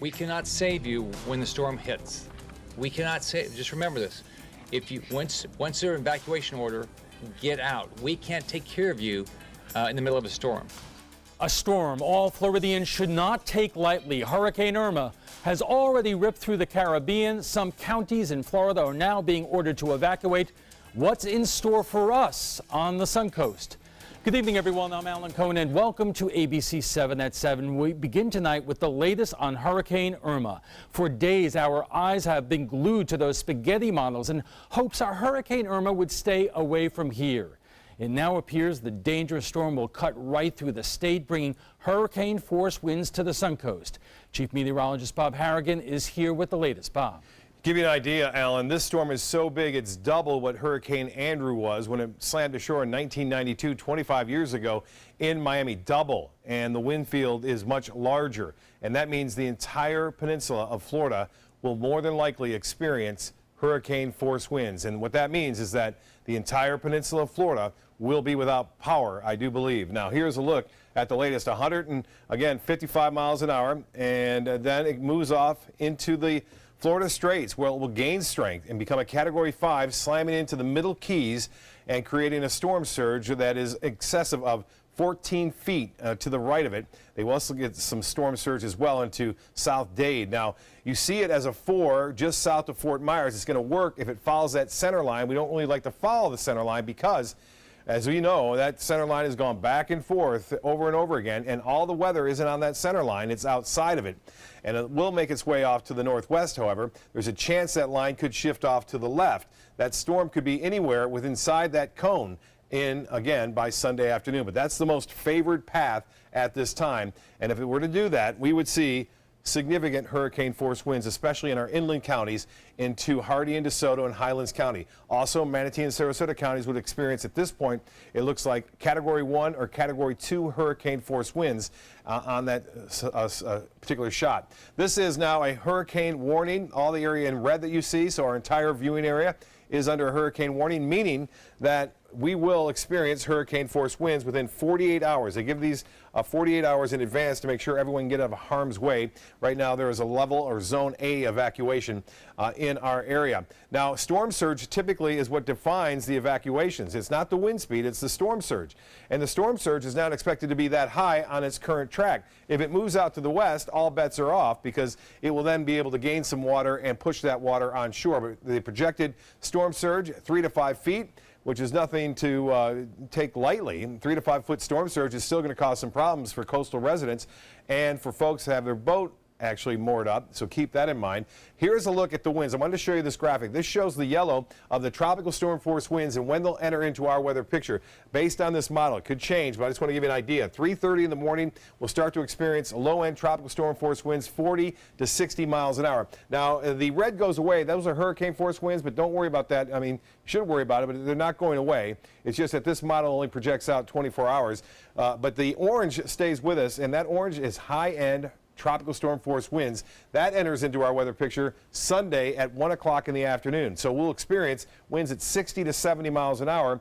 We cannot save you when the storm hits. We cannot save. Just remember this. If you once there's an evacuation order, get out. We can't take care of you in the middle of a storm. A storm all Floridians should not take lightly. Hurricane Irma has already ripped through the Caribbean. Some counties in Florida are now being ordered to evacuate. What's in store for us on the Suncoast? Good evening, everyone. I'm Alan Cohen, and welcome to ABC 7 at 7. We begin tonight with the latest on Hurricane Irma. For days, our eyes have been glued to those spaghetti models in hopes our Hurricane Irma would stay away from here. It now appears the dangerous storm will cut right through the state, bringing hurricane-force winds to the Suncoast. Chief Meteorologist Bob Harrigan is here with the latest. Bob. Give you an idea, Alan, this storm is so big it's double what Hurricane Andrew was when it slammed ashore in 1992, 25 years ago in Miami. Double, and the wind field is much larger, and that means the entire peninsula of Florida will more than likely experience hurricane force winds. And what that means is that the entire peninsula of Florida will be without power, I do believe. Now, here's a look at the latest. 55 miles an hour, and then it moves off into the Florida Straits, where it will gain strength and become a Category 5, slamming into the Middle Keys and creating a storm surge that is excessive of 14 feet to the right of it. They will also get some storm surge as well into South Dade. Now, you see it as a 4 just south of Fort Myers. It's going to work if it follows that center line. We don't really like to follow the center line because, as we know, that center line has gone back and forth over and over again, and all the weather isn't on that center line. It's outside of it, and it will make its way off to the northwest. However, there's a chance that line could shift off to the left. That storm could be anywhere within inside that cone again by Sunday afternoon, but that's the most favored path at this time. And if it were to do that, we would see significant hurricane force winds, especially in our inland counties into Hardee and DeSoto and Highlands County. Also, Manatee and Sarasota counties would experience at this point, it looks like Category 1 or Category 2 hurricane force winds on that particular shot. This is now a hurricane warning, all the area in red that you see, so our entire viewing area is under a hurricane warning, meaning that we will experience hurricane force winds within 48 hours. They give these 48 hours in advance to make sure everyone can get out of harm's way. Right now there is a level or zone A evacuation in our area. Now, storm surge typically is what defines the evacuations. It's not the wind speed, it's the storm surge. And the storm surge is not expected to be that high on its current track. If it moves out to the west, all bets are off because it will then be able to gain some water and push that water on shore. But the projected storm surge, 3 to 5 feet, which is nothing to take lightly. 3 to 5 foot storm surge is still going to cause some problems for coastal residents and for folks that have their boat actually moored up, so keep that in mind. Here's a look at the winds. I wanted to show you this graphic. This shows the yellow of the tropical storm force winds and when they'll enter into our weather picture. Based on this model, it could change, but I just want to give you an idea. 3:30 in the morning, we'll start to experience low-end tropical storm force winds 40 to 60 miles an hour. Now, the red goes away. Those are hurricane force winds, but don't worry about that. I mean, you should worry about it, but they're not going away. It's just that this model only projects out 24 hours. But the orange stays with us, and that orange is high-end tropical storm force winds. That enters into our weather picture Sunday at 1 o'clock in the afternoon. So we'll experience winds at 60 to 70 miles an hour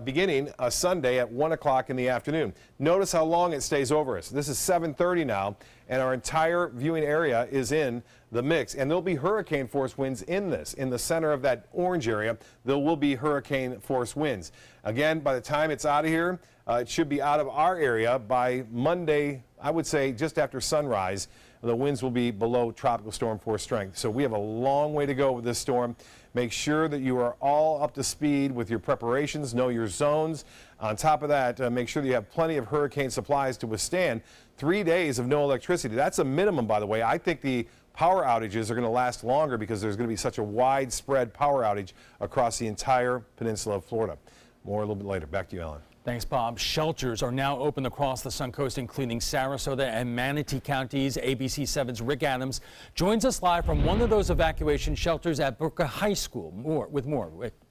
beginning Sunday at 1 o'clock in the afternoon. Notice how long it stays over us. This is 7:30 now, and our entire viewing area is in the mix. And there'll be hurricane force winds in this. In the center of that orange area, there will be hurricane force winds. Again, by the time it's out of here, it should be out of our area by Monday, I would say just after sunrise. The winds will be below tropical storm force strength. So we have a long way to go with this storm. Make sure that you are all up to speed with your preparations, know your zones. On top of that, make sure that you have plenty of hurricane supplies to withstand 3 days of no electricity. That's a minimum, by the way. I think the power outages are going to last longer because there's going to be such a widespread power outage across the entire peninsula of Florida. More a little bit later. Back to you, Alan. Thanks, Bob. Shelters are now open across the Suncoast, including Sarasota and Manatee counties. ABC 7's Rick Adams joins us live from one of those evacuation shelters at Brooker High School. More.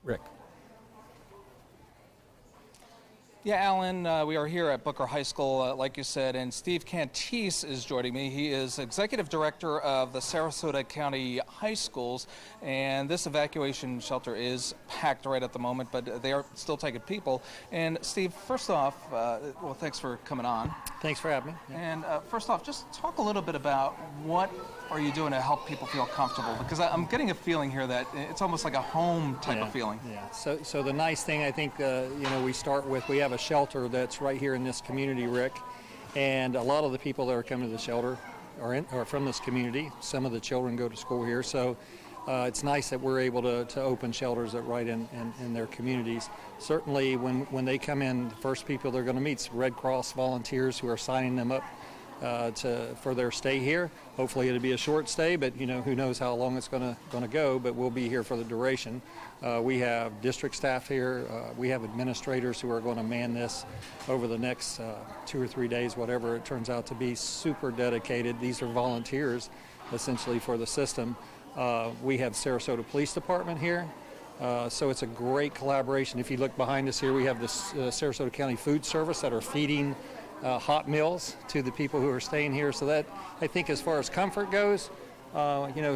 Rick. Yeah, Alan, we are here at Booker High School, like you said, and Steve Cantis is joining me. He is Executive Director of the Sarasota County High Schools, and this evacuation shelter is packed right at the moment, but they are still taking people. And Steve, first off, well, thanks for coming on. Thanks for having me. And first off, just talk a little bit about what are you doing to help people feel comfortable? Because I'm getting a feeling here that it's almost like a home type of feeling. Yeah. So the nice thing, I think, we start with, we have a shelter that's right here in this community, Rick, and a lot of the people that are coming to the shelter are from this community. Some of the children go to school here, so it's nice that we're able to open shelters that right in their communities. Certainly, when they come in, the first people they're going to meet is Red Cross volunteers who are signing them up for their stay here. Hopefully it'll be a short stay, but who knows how long it's going to go, but we'll be here for the duration. We have district staff here. We have administrators who are going to man this over the next 2 or 3 days, whatever it turns out to be. Super dedicated. These are volunteers essentially for the system. We have Sarasota Police Department here. So it's a great collaboration. If you look behind us here, we have the Sarasota County Food Service that are feeding hot meals to the people who are staying here. So that, I think, as far as comfort goes,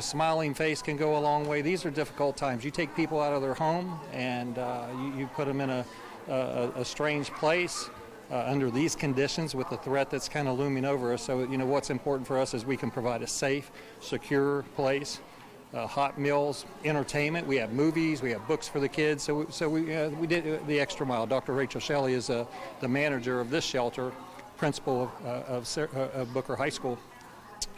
smiling face can go a long way. These are difficult times. You take people out of their home and you put them in a strange place under these conditions with the threat that's kind of looming over us. So, what's important for us is we can provide a safe, secure place. Hot meals, entertainment. We have movies. We have books for the kids. So we did the extra mile. Dr. Rachel Shelley is the manager of this shelter, principal of Booker High School,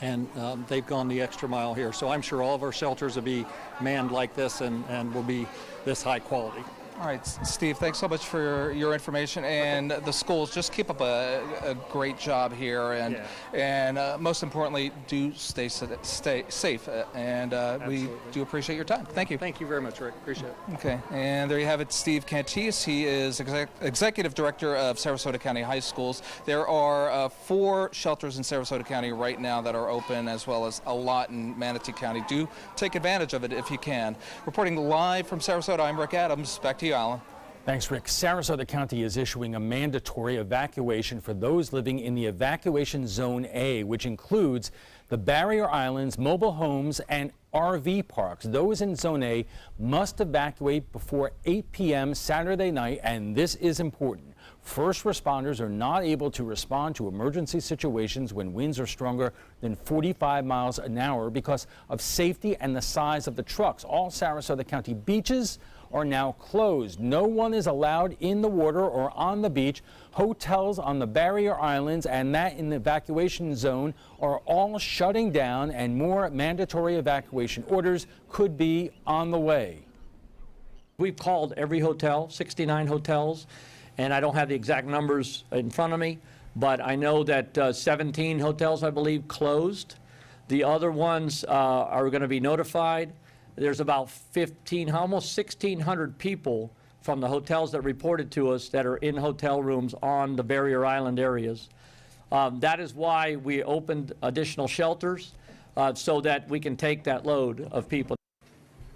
and they've gone the extra mile here. So I'm sure all of our shelters will be manned like this and will be this high quality. All right, Steve, thanks so much for your information, and the schools just keep up a great job here, and most importantly, do stay safe, and we do appreciate your time. Thank you. Thank you very much, Rick. Appreciate it. Okay, and there you have it, Steve Cantis. He is Executive Director of Sarasota County High Schools. There are 4 shelters in Sarasota County right now that are open, as well as a lot in Manatee County. Do take advantage of it if you can. Reporting live from Sarasota, I'm Rick Adams. Back to you, Alan. Thanks, Rick. Sarasota County is issuing a mandatory evacuation for those living in the evacuation zone A, which includes the barrier islands, mobile homes, and RV parks. Those in zone A must evacuate before 8 p.m. Saturday night, and this is important. First responders are not able to respond to emergency situations when winds are stronger than 45 miles an hour because of safety and the size of the trucks. All Sarasota County beaches are now closed. No one is allowed in the water or on the beach. Hotels on the barrier islands and that in the evacuation zone are all shutting down, and more mandatory evacuation orders could be on the way. We've called every hotel, 69 hotels, and I don't have the exact numbers in front of me, but I know that 17 hotels, I believe, closed. The other ones are going to be notified. There's about almost 1,600 people from the hotels that reported to us that are in hotel rooms on the barrier island areas. That is why we opened additional shelters so that we can take that load of people.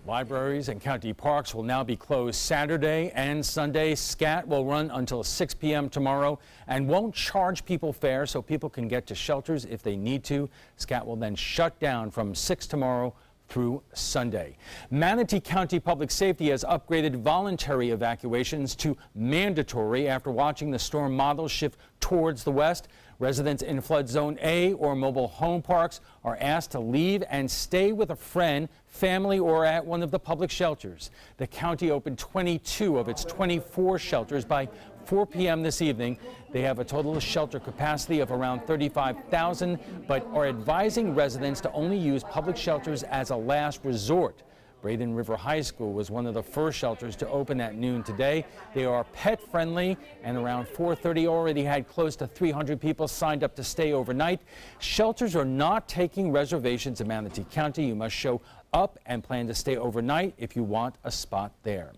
Libraries and county parks will now be closed Saturday and Sunday. SCAT will run until 6 p.m. tomorrow and won't charge people fare so people can get to shelters if they need to. SCAT will then shut down from 6 tomorrow through Sunday. Manatee County Public Safety has upgraded voluntary evacuations to mandatory after watching the storm model shift towards the west. Residents in flood zone A or mobile home parks are asked to leave and stay with a friend, family, or at one of the public shelters. The county opened 22 of its 24 shelters by 4 p.m. this evening. They have a total shelter capacity of around 35,000, but are advising residents to only use public shelters as a last resort. Braden River High School was one of the first shelters to open at noon today. They are pet friendly, and around 4:30 already had close to 300 people signed up to stay overnight. Shelters are not taking reservations in Manatee County. You must show up and plan to stay overnight if you want a spot there.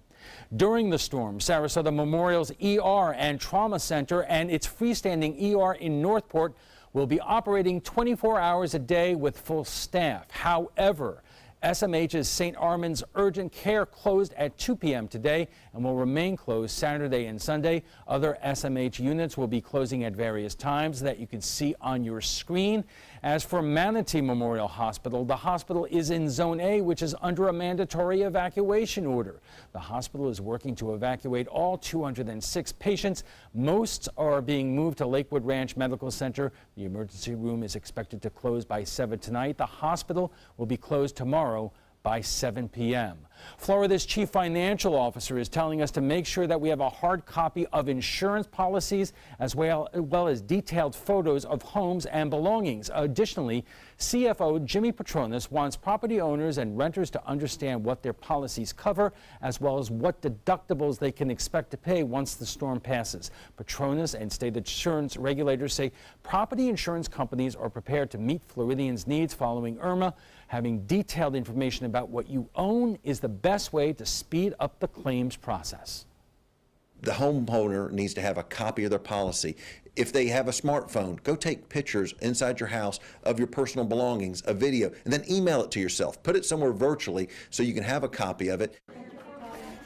During the storm, Sarasota Memorial's ER and Trauma Center and its freestanding ER in Northport will be operating 24 hours a day with full staff. However, SMH's St. Armand's Urgent Care closed at 2 p.m. today and will remain closed Saturday and Sunday. Other SMH units will be closing at various times that you can see on your screen. As for Manatee Memorial Hospital, the hospital is in Zone A, which is under a mandatory evacuation order. The hospital is working to evacuate all 206 patients. Most are being moved to Lakewood Ranch Medical Center. The emergency room is expected to close by 7 tonight. The hospital will be closed tomorrow by 7 p.m. Florida's chief financial officer is telling us to make sure that we have a hard copy of insurance policies as well as detailed photos of homes and belongings. Additionally, CFO Jimmy Petronas wants property owners and renters to understand what their policies cover as well as what deductibles they can expect to pay once the storm passes. Petronas and state insurance regulators say property insurance companies are prepared to meet Floridians' needs following Irma. Having detailed information about what you own is the best way to speed up the claims process. The homeowner needs to have a copy of their policy. If they have a smartphone, go take pictures inside your house of your personal belongings, a video, and then email it to yourself. Put it somewhere virtually so you can have a copy of it.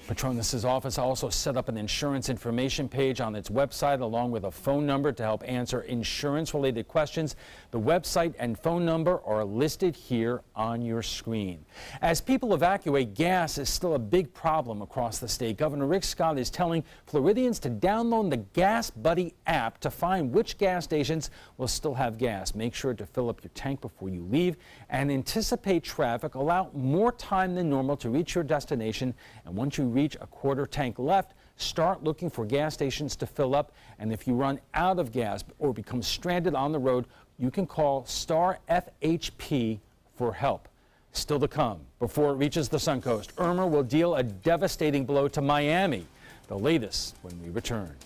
Petronas' office also set up an insurance information page on its website along with a phone number to help answer insurance-related questions. The website and phone number are listed here on your screen. As people evacuate, gas is still a big problem across the state. Governor Rick Scott is telling Floridians to download the Gas Buddy app to find which gas stations will still have gas. Make sure to fill up your tank before you leave and anticipate traffic. Allow more time than normal to reach your destination, and once you reach a quarter tank left, start looking for gas stations to fill up. And if you run out of gas or become stranded on the road, you can call Star FHP for help. Still to come, before it reaches the Suncoast, Irma will deal a devastating blow to Miami. The latest when we return.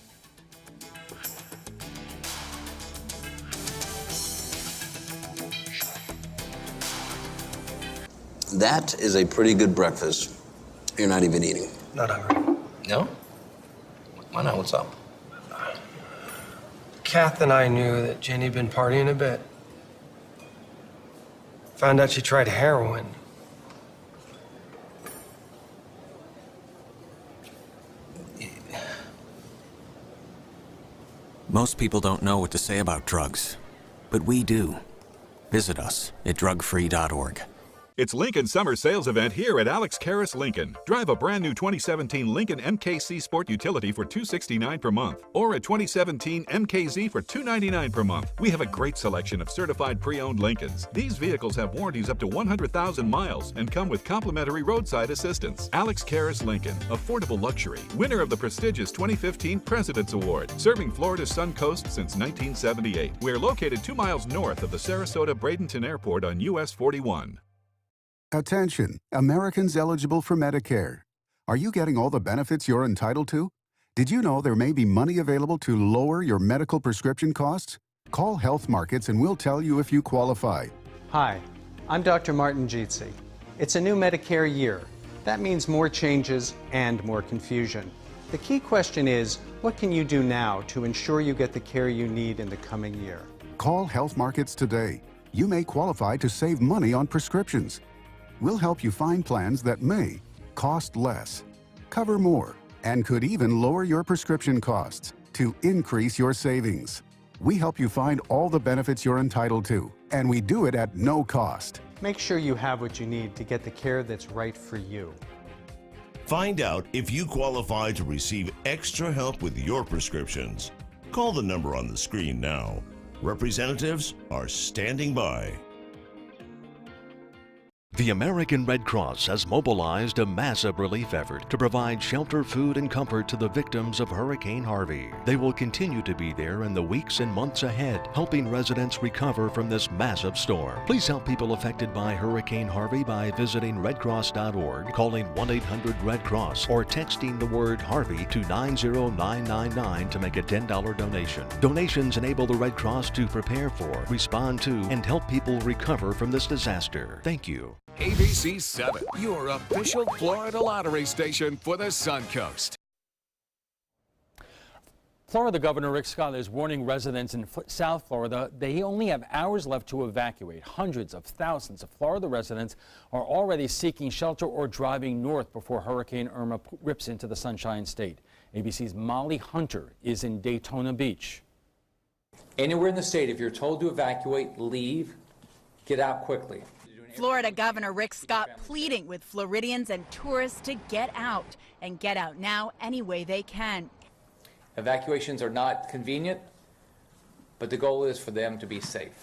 That is a pretty good breakfast. You're not even eating. Not hungry. No? Why not? What's up? Kath and I knew that Jenny'd been partying a bit. Found out she tried heroin. Most people don't know what to say about drugs, but we do. Visit us at drugfree.org. It's Lincoln's summer sales event here at Alex Karras Lincoln. Drive a brand new 2017 Lincoln MKC Sport Utility for $269 per month, or a 2017 MKZ for $299 per month. We have a great selection of certified pre-owned Lincolns. These vehicles have warranties up to 100,000 miles and come with complimentary roadside assistance. Alex Karras Lincoln, affordable luxury, winner of the prestigious 2015 President's Award, serving Florida's Sun Coast since 1978. We're located 2 miles north of the Sarasota-Bradenton Airport on US 41. Attention, Americans eligible for Medicare. Are you getting all the benefits you're entitled to? Did you know there may be money available to lower your medical prescription costs? Call Health Markets and we'll tell you if you qualify. Hi, I'm Dr. Martin Jeetsi. It's a new Medicare year. That means more changes and more confusion. The key question is, what can you do now to ensure you get the care you need in the coming year? Call Health Markets today. You may qualify to save money on prescriptions. We'll help you find plans that may cost less, cover more, and could even lower your prescription costs to increase your savings. We help you find all the benefits you're entitled to, and we do it at no cost. Make sure you have what you need to get the care that's right for you. Find out if you qualify to receive extra help with your prescriptions. Call the number on the screen now. Representatives are standing by. The American Red Cross has mobilized a massive relief effort to provide shelter, food, and comfort to the victims of Hurricane Harvey. They will continue to be there in the weeks and months ahead, helping residents recover from this massive storm. Please help people affected by Hurricane Harvey by visiting redcross.org, calling 1-800-RED-CROSS, or texting the word Harvey to 90999 to make a $10 donation. Donations enable the Red Cross to prepare for, respond to, and help people recover from this disaster. Thank you. ABC 7, your official Florida lottery station for the Suncoast. Florida Governor Rick Scott is warning residents in South Florida they only have hours left to evacuate. Hundreds of thousands of Florida residents are already seeking shelter or driving north before Hurricane Irma rips into the Sunshine State. ABC's Molly Hunter is in Daytona Beach. Anywhere in the state, if you're told to evacuate, leave, get out quickly. Florida Governor Rick Scott pleading with Floridians and tourists to get out and get out now any way they can. Evacuations are not convenient, but the goal is for them to be safe.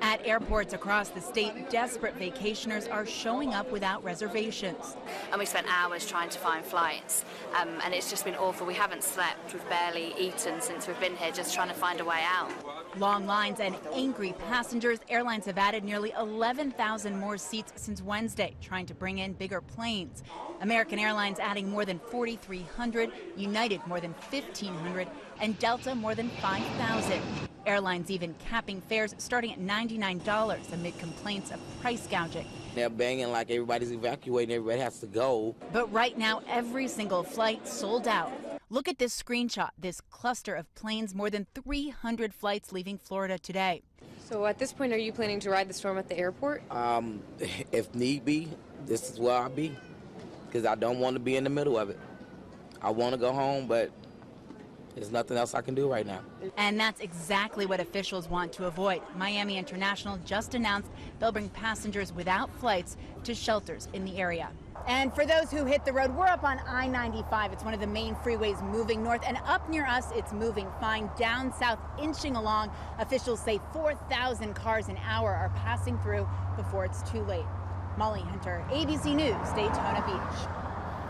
At airports across the state, desperate vacationers are showing up without reservations. And we spent hours trying to find flights, and it's just been awful. We haven't slept, we've barely eaten since we've been here, just trying to find a way out. Long lines and angry passengers. Airlines have added nearly 11,000 more seats since Wednesday, trying to bring in bigger planes. American Airlines adding more than 4,300, United more than 1,500, and Delta more than 5,000. Airlines even capping fares starting at $99 amid complaints of price gouging. They're banging like everybody's evacuating, everybody has to go. But right now, every single flight sold out. Look at this screenshot, this cluster of planes, more than 300 flights leaving Florida today. So at this point, are you planning to ride the storm at the airport? If need be, this is where I'll be, because I don't want to be in the middle of it. I want to go home, but there's nothing else I can do right now. And that's exactly what officials want to avoid. Miami International just announced they'll bring passengers without flights to shelters in the area. And for those who hit the road, we're up on I-95. It's one of the main freeways moving north, and up near us, it's moving fine. Down south, inching along. Officials say 4,000 cars an hour are passing through before it's too late. Molly Hunter, ABC News, Daytona Beach.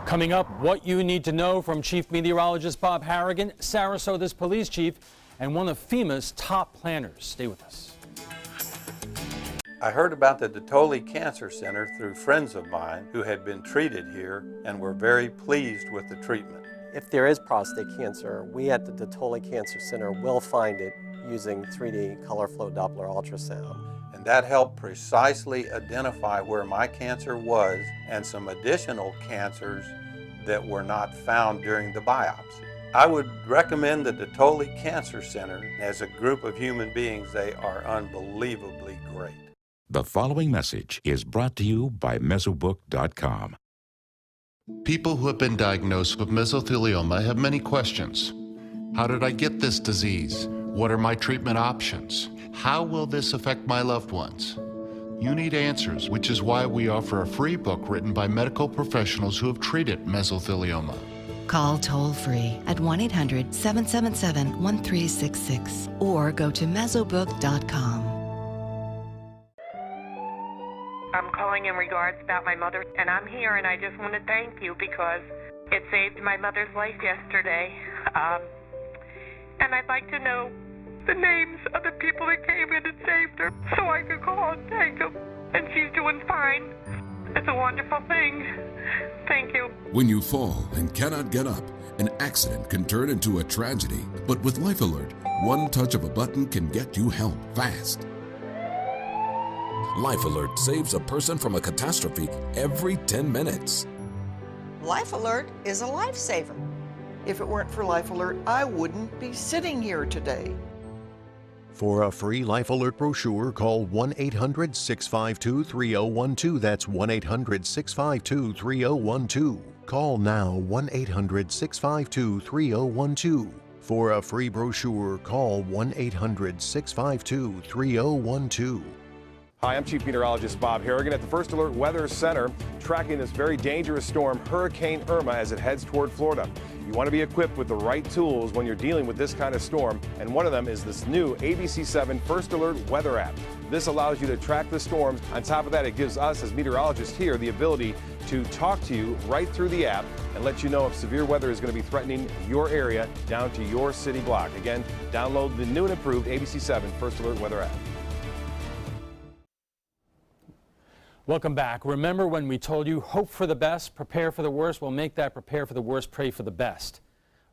Coming up, what you need to know from Chief Meteorologist Bob Harrigan, Sarasota's police chief, and one of FEMA's top planners. Stay with us. I heard about the Dotole Cancer Center through friends of mine who had been treated here and were very pleased with the treatment. If there is prostate cancer, we at the Dotole Cancer Center will find it using 3D color flow Doppler ultrasound. And that helped precisely identify where my cancer was and some additional cancers that were not found during the biopsy. I would recommend the Dotole Cancer Center. As a group of human beings, they are unbelievably great. The following message is brought to you by Mesobook.com. People who have been diagnosed with mesothelioma have many questions. How did I get this disease? What are my treatment options? How will this affect my loved ones? You need answers, which is why we offer a free book written by medical professionals who have treated mesothelioma. Call toll-free at 1-800-777-1366 or go to mesobook.com. I'm calling in regards about my mother, and I'm here, and I just want to thank you because it saved my mother's life yesterday. And I'd like to know the names of the people that came in and saved her so I could call and thank them. And she's doing fine. It's a wonderful thing. Thank you. When you fall and cannot get up, an accident can turn into a tragedy. But with Life Alert, one touch of a button can get you help fast. Life Alert saves a person from a catastrophe every 10 minutes. Life Alert is a lifesaver. If it weren't for Life Alert, I wouldn't be sitting here today. For a free Life Alert brochure, call 1-800-652-3012. That's 1-800-652-3012. Call now 1-800-652-3012. For a free brochure, call 1-800-652-3012. Hi, I'm Chief Meteorologist Bob Harrigan at the First Alert Weather Center, tracking this very dangerous storm, Hurricane Irma, as it heads toward Florida. You want to be equipped with the right tools when you're dealing with this kind of storm, and one of them is this new ABC7 First Alert Weather app. This allows you to track the storms. On top of that, it gives us as meteorologists here the ability to talk to you right through the app and let you know if severe weather is going to be threatening your area down to your city block. Again, download the new and improved ABC7 First Alert Weather app. Welcome back. Remember when we told you hope for the best, prepare for the worst? Well, make that prepare for the worst, pray for the best.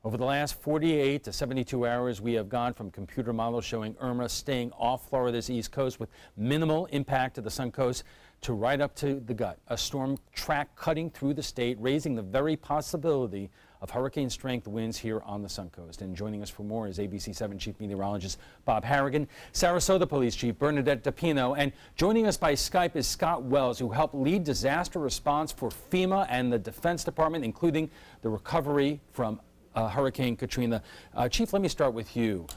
Over the last 48 to 72 hours, we have gone from computer models showing Irma staying off Florida's east coast with minimal impact to the Suncoast to right up to the gut. A storm track cutting through the state, raising the very possibility of hurricane-strength winds here on the Suncoast. And joining us for more is ABC 7 Chief Meteorologist Bob Harrigan, Sarasota Police Chief Bernadette DePino, and joining us by Skype is Scott Wells, who helped lead disaster response for FEMA and the Defense Department, including the recovery from Hurricane Katrina. Chief, let me start with you.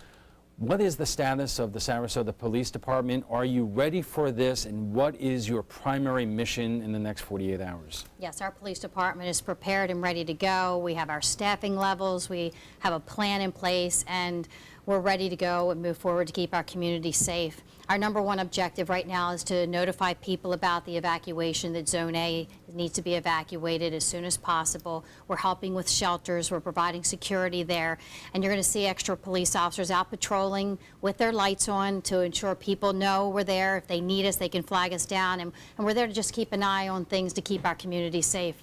What is the status of the Sarasota Police Department? Are you ready for this, and what is your primary mission in the next 48 hours? Yes, our police department is prepared and ready to go. We have our staffing levels, we have a plan in place, and we're ready to go and move forward to keep our community safe. Our number one objective right now is to notify people about the evacuation, that Zone A needs to be evacuated as soon as possible. We're helping with shelters, we're providing security there, and you're going to see extra police officers out patrolling with their lights on to ensure people know we're there. If they need us, they can flag us down, and we're there to just keep an eye on things to keep our community safe.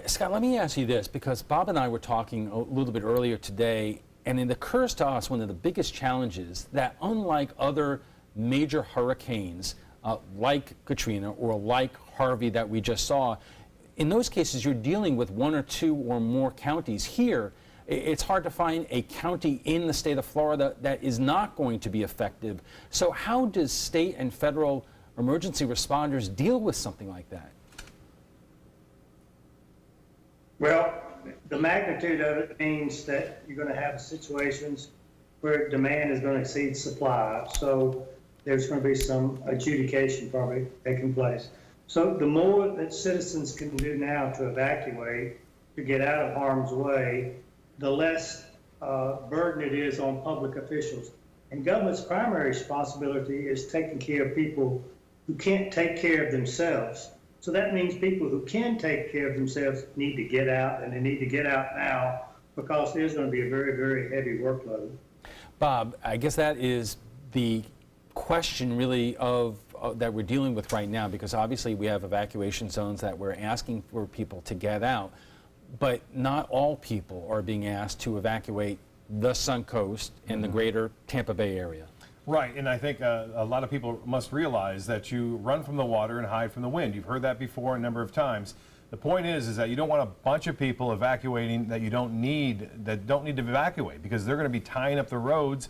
Scott, let me ask you this, because Bob and I were talking a little bit earlier today, and it occurs to us one of the biggest challenges that, unlike other major hurricanes like Katrina or like Harvey that we just saw, in those cases you're dealing with one or two or more counties. Here, it's hard to find a county in the state of Florida that is not going to be effective. So how does state and federal emergency responders deal with something like that? Well, the magnitude of it means that you're going to have situations where demand is going to exceed supply. So there's going to be some adjudication probably taking place. So the more that citizens can do now to evacuate, to get out of harm's way, the less burden it is on public officials. And government's primary responsibility is taking care of people who can't take care of themselves. So that means people who can take care of themselves need to get out, and they need to get out now, because there's going to be a very, very heavy workload. Bob, I guess that is the question really of that we're dealing with right now, because obviously we have evacuation zones that we're asking for people to get out, but not all people are being asked to evacuate the Suncoast and the greater Tampa Bay area. Right, and I think a lot of people must realize that you run from the water and hide from the wind. You've heard that before a number of times. The point is that you don't want a bunch of people evacuating that don't need to evacuate, because they're going to be tying up the roads,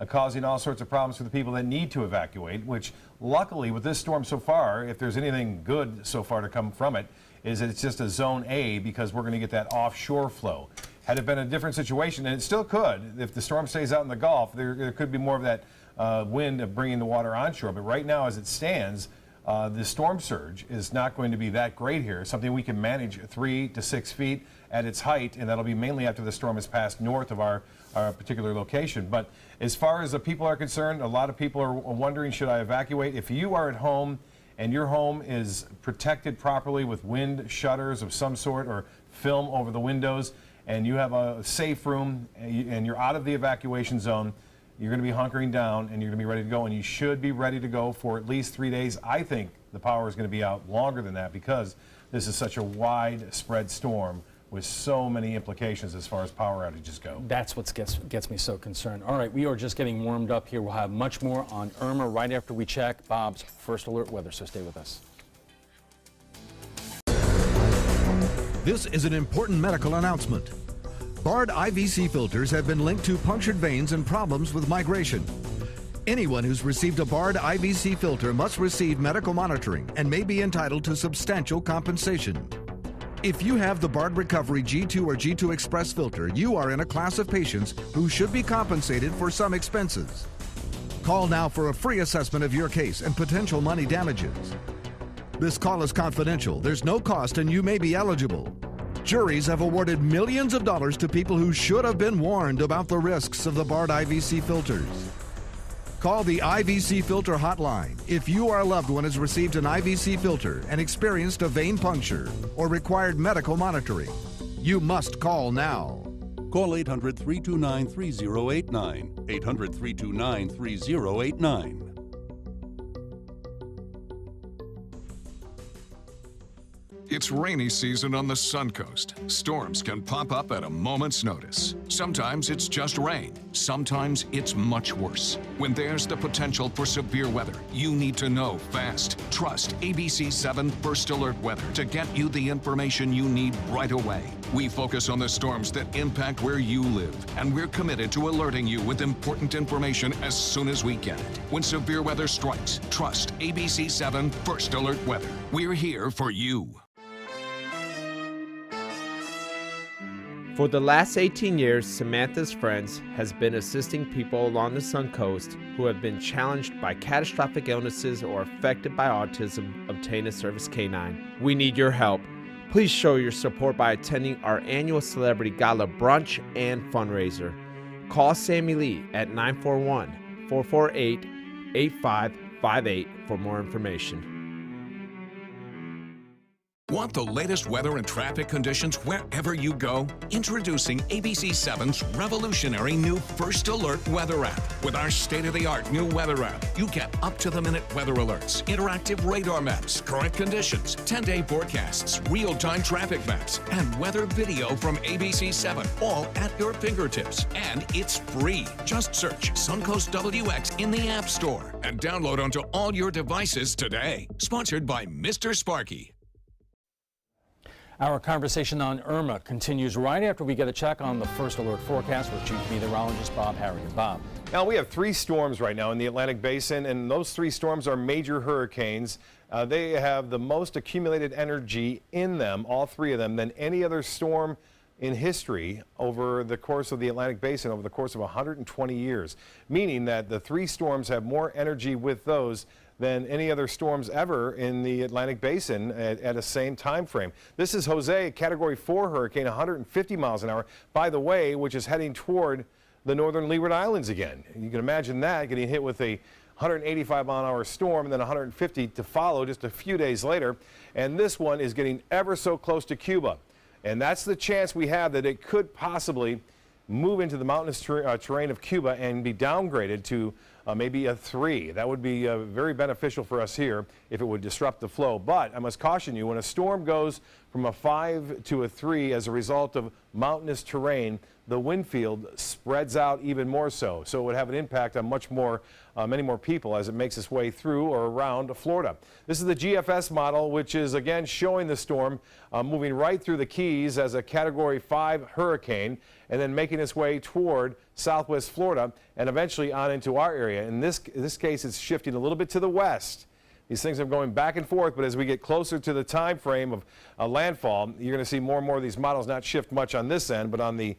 causing all sorts of problems for the people that need to evacuate, which luckily with this storm so far, if there's anything good so far to come from it, is that it's just a Zone A, because we're going to get that offshore flow. Had it been a different situation, and it still could, if the storm stays out in the Gulf, there could be more of that wind of bringing the water onshore. But right now, as it stands, the storm surge is not going to be that great here. Something we can manage 3 to 6 feet at its height, and that'll be mainly after the storm has passed north of our particular location. But as far as the people are concerned, a lot of people are wondering, should I evacuate? If you are at home and your home is protected properly with wind shutters of some sort or film over the windows, and you have a safe room and you're out of the evacuation zone, you're going to be hunkering down and you're going to be ready to go, and you should be ready to go for at least 3 days. I think the power is going to be out longer than that, because this is such a widespread storm with so many implications as far as power outages go. That's what gets me so concerned. All right, we are just getting warmed up here. We'll have much more on Irma right after we check Bob's First Alert weather, so stay with us. This is an important medical announcement. Bard IVC filters have been linked to punctured veins and problems with migration. Anyone who's received a Bard IVC filter must receive medical monitoring and may be entitled to substantial compensation. If you have the Bard Recovery G2 or G2 Express filter, you are in a class of patients who should be compensated for some expenses. Call now for a free assessment of your case and potential money damages. This call is confidential, there's no cost, and you may be eligible. Juries have awarded millions of dollars to people who should have been warned about the risks of the Bard IVC filters. Call the IVC Filter Hotline if your loved one has received an IVC filter and experienced a vein puncture or required medical monitoring. You must call now. Call 800-329-3089. 800-329-3089. It's rainy season on the Suncoast. Storms can pop up at a moment's notice. Sometimes it's just rain. Sometimes it's much worse. When there's the potential for severe weather, you need to know fast. Trust ABC 7 First Alert Weather to get you the information you need right away. We focus on the storms that impact where you live, and we're committed to alerting you with important information as soon as we get it. When severe weather strikes, trust ABC 7 First Alert Weather. We're here for you. For the last 18 years, Samantha's Friends has been assisting people along the Suncoast who have been challenged by catastrophic illnesses or affected by autism obtain a service canine. We need your help. Please show your support by attending our annual Celebrity Gala brunch and fundraiser. Call Sammy Lee at 941-448-8558 for more information. Want the latest weather and traffic conditions wherever you go? Introducing ABC 7's revolutionary new First Alert weather app. With our state-of-the-art new weather app, you get up-to-the-minute weather alerts, interactive radar maps, current conditions, 10-day forecasts, real-time traffic maps, and weather video from ABC 7, all at your fingertips. And it's free. Just search Suncoast WX in the App Store and download onto all your devices today. Sponsored by Mr. Sparky. Our conversation on Irma continues right after we get a check on the First Alert forecast with Chief Meteorologist Bob Harrigan. Bob. Now, we have 3 storms right now in the Atlantic Basin, and those 3 storms are major hurricanes. They have the most accumulated energy in them, all 3 of them, than any other storm in history over the course of the Atlantic Basin over the course of 120 years, meaning that the 3 storms have more energy with those than any other storms ever in the Atlantic Basin at a same time frame. This is Jose, a Category 4 hurricane, 150 miles an hour, by the way, which is heading toward the northern Leeward Islands again. You can imagine that, getting hit with a 185-mile-an-hour storm and then 150 to follow just a few days later. And this one is getting ever so close to Cuba. And that's the chance we have that it could possibly move into the mountainous terrain of Cuba and be downgraded to maybe a 3. That would be very beneficial for us here if it would disrupt the flow. But I must caution you, when a storm goes from a 5 to a 3 as a result of mountainous terrain, the wind field spreads out even more so. So it would have an impact on many more people as it makes its way through or around Florida. This is the GFS model, which is again showing the storm moving right through the Keys as a Category 5 hurricane and then making its way toward southwest Florida and eventually on into our area. In this case, it's shifting a little bit to the west. These things are going back and forth, but as we get closer to the time frame of landfall, you're going to see more and more of these models not shift much on this end, but on the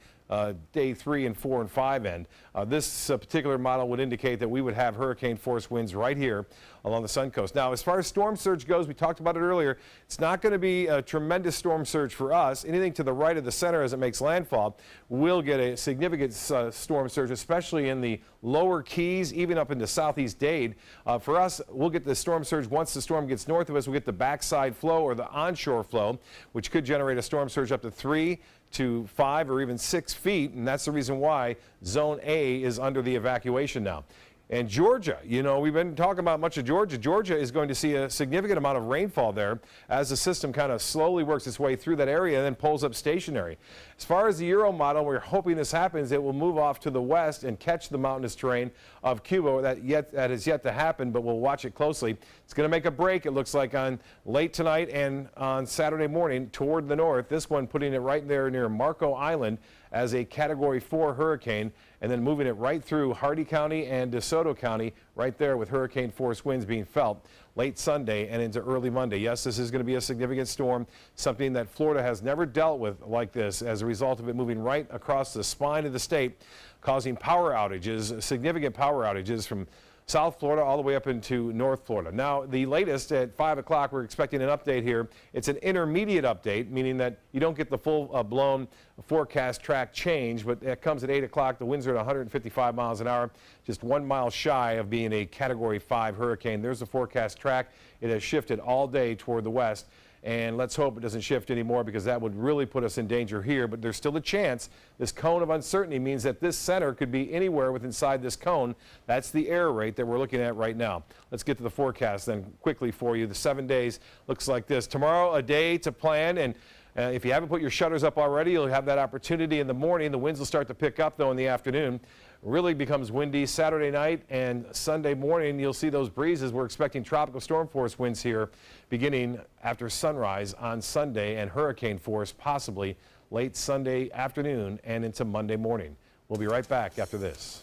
day 3 and 4 and 5 end. This particular model would indicate that we would have hurricane force winds right here along the Suncoast. Now, as far as storm surge goes, we talked about it earlier, it's not going to be a tremendous storm surge for us. Anything to the right of the center as it makes landfall will get a significant storm surge, especially in the lower Keys, even up into southeast Dade. For us, we'll get the storm surge once the storm gets north of us. We'll get the backside flow or the onshore flow, which could generate a storm surge up to 3 to 5 or even 6 feet, and that's the reason why Zone A is under the evacuation now. And Georgia, you know, we've been talking about much of Georgia. Georgia is going to see a significant amount of rainfall there as the system kind of slowly works its way through that area and then pulls up stationary. As far as the Euro model, we're hoping this happens. It will move off to the west and catch the mountainous terrain of Cuba. That is yet to happen, but we'll watch it closely. It's going to make a break, it looks like, on late tonight and on Saturday morning toward the north. This one putting it right there near Marco Island as a Category 4 hurricane, and then moving it right through Hardee County and DeSoto County right there with hurricane force winds being felt late Sunday and into early Monday. Yes, this is going to be a significant storm, something that Florida has never dealt with like this as a result of it moving right across the spine of the state, causing power outages, significant power outages from South Florida all the way up into North Florida. Now, the latest at 5 o'clock, we're expecting an update here. It's an intermediate update, meaning that you don't get the full-blown forecast track change, but it comes at 8 o'clock. The winds are at 155 miles an hour, just 1 mile shy of being a Category 5 hurricane. There's the forecast track. It has shifted all day toward the west. and let's hope it doesn't shift anymore, because that would really put us in danger here. But there's still a chance. This cone of uncertainty means that this center could be anywhere with inside this cone. That's the error rate that we're looking at right now. Let's get to the forecast then quickly for you. The 7 days looks like this. Tomorrow, a day to plan, and if you haven't put your shutters up already, you'll have that opportunity in the morning. The winds will start to pick up, though, in the afternoon. Really becomes windy Saturday night and Sunday morning. You'll see those breezes. We're expecting tropical storm force winds here beginning after sunrise on Sunday, and hurricane force possibly late Sunday afternoon and into Monday morning. We'll be right back after this.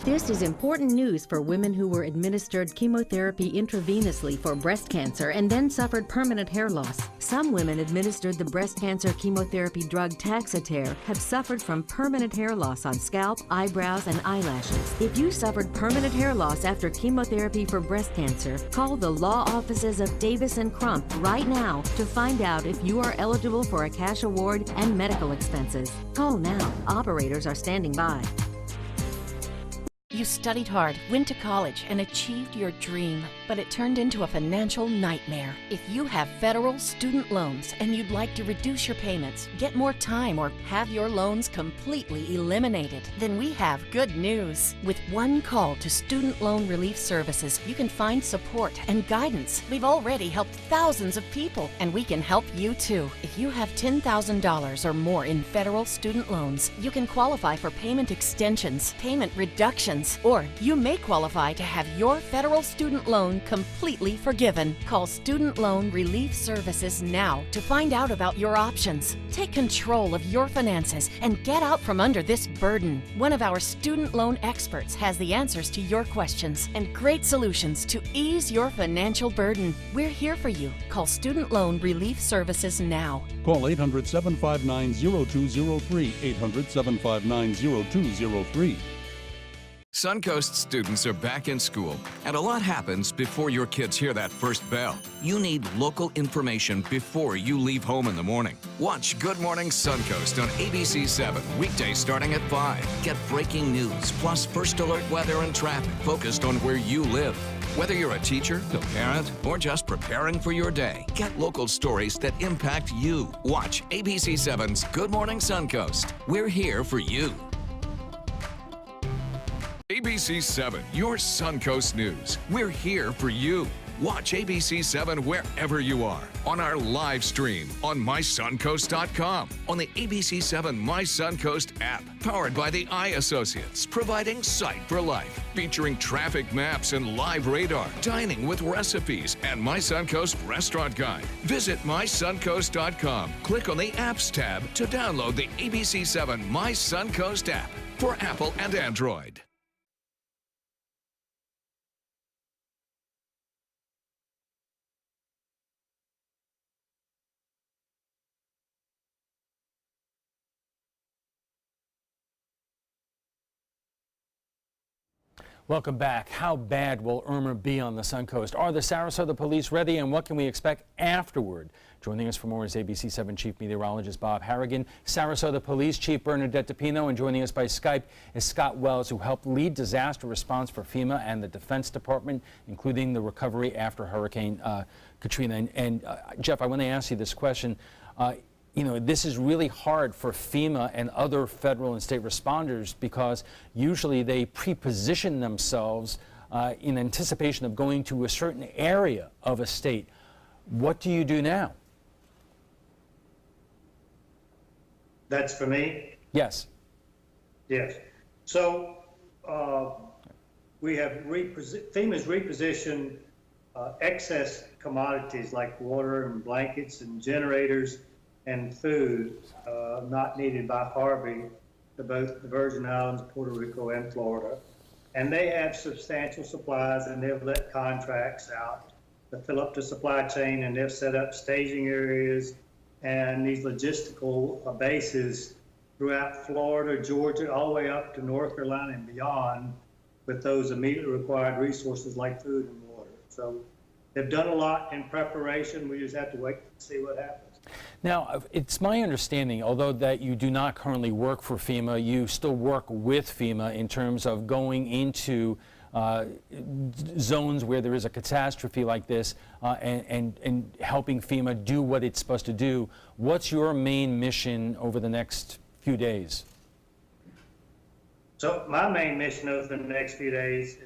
This is important news for women who were administered chemotherapy intravenously for breast cancer and then suffered permanent hair loss. Some women administered the breast cancer chemotherapy drug Taxotere have suffered from permanent hair loss on scalp, eyebrows, and eyelashes. If you suffered permanent hair loss after chemotherapy for breast cancer, call the law offices of Davis & Crump right now to find out if you are eligible for a cash award and medical expenses. Call now. Operators are standing by. You studied hard, went to college, and achieved your dream, but it turned into a financial nightmare. If you have federal student loans and you'd like to reduce your payments, get more time, or have your loans completely eliminated, then we have good news. With one call to Student Loan Relief Services, you can find support and guidance. We've already helped thousands of people, and we can help you too. If you have $10,000 or more in federal student loans, you can qualify for payment extensions, payment reductions, or you may qualify to have your federal student loan completely forgiven. Call Student Loan Relief Services now to find out about your options. Take control of your finances and get out from under this burden. One of our student loan experts has the answers to your questions and great solutions to ease your financial burden. We're here for you. Call Student Loan Relief Services now. Call 800-759-0203, 800-759-0203. Suncoast students are back in school, and a lot happens before your kids hear that first bell. You need local information before you leave home in the morning. Watch Good Morning Suncoast on ABC 7, weekdays starting at 5. Get breaking news, plus first alert weather and traffic focused on where you live. Whether you're a teacher, a parent, or just preparing for your day, get local stories that impact you. Watch ABC 7's Good Morning Suncoast. We're here for you. ABC 7, your Suncoast News. We're here for you. Watch ABC 7 wherever you are, on our live stream, on mysuncoast.com, on the ABC 7 My Suncoast app, powered by the Eye Associates, providing sight for life, featuring traffic maps and live radar, dining with recipes, and My Suncoast Restaurant Guide. Visit mysuncoast.com. Click on the Apps tab to download the ABC 7 My Suncoast app for Apple and Android. Welcome back. How bad will Irma be on the Suncoast? Are the Sarasota police ready, and what can we expect afterward? Joining us for more is ABC 7 Chief Meteorologist Bob Harrigan, Sarasota Police Chief Bernadette DePino, and joining us by Skype is Scott Wells, who helped lead disaster response for FEMA and the Defense Department, including the recovery after Hurricane Katrina. And Jeff, I want to ask you this question. You know, this is really hard for FEMA and other federal and state responders because usually they pre-position themselves in anticipation of going to a certain area of a state. What do you do now? That's for me? Yes. Yes. So we have FEMA's repositioned excess commodities like water and blankets and generators and food not needed by Harvey to both the Virgin Islands, Puerto Rico, and Florida. And they have substantial supplies, and they've let contracts out to fill up the supply chain, and they've set up staging areas and these logistical bases throughout Florida, Georgia, all the way up to North Carolina and beyond with those immediately required resources like food and water. So they've done a lot in preparation. We just have to wait to see what happens. Now, it's my understanding, although that you do not currently work for FEMA, you still work with FEMA in terms of going into zones where there is a catastrophe like this, and helping FEMA do what it's supposed to do. What's your main mission over the next few days? So my main mission over the next few days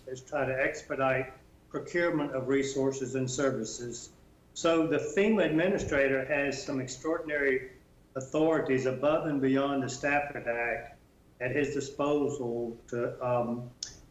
is try to expedite procurement of resources and services. So the FEMA administrator has some extraordinary authorities above and beyond the Stafford Act at his disposal to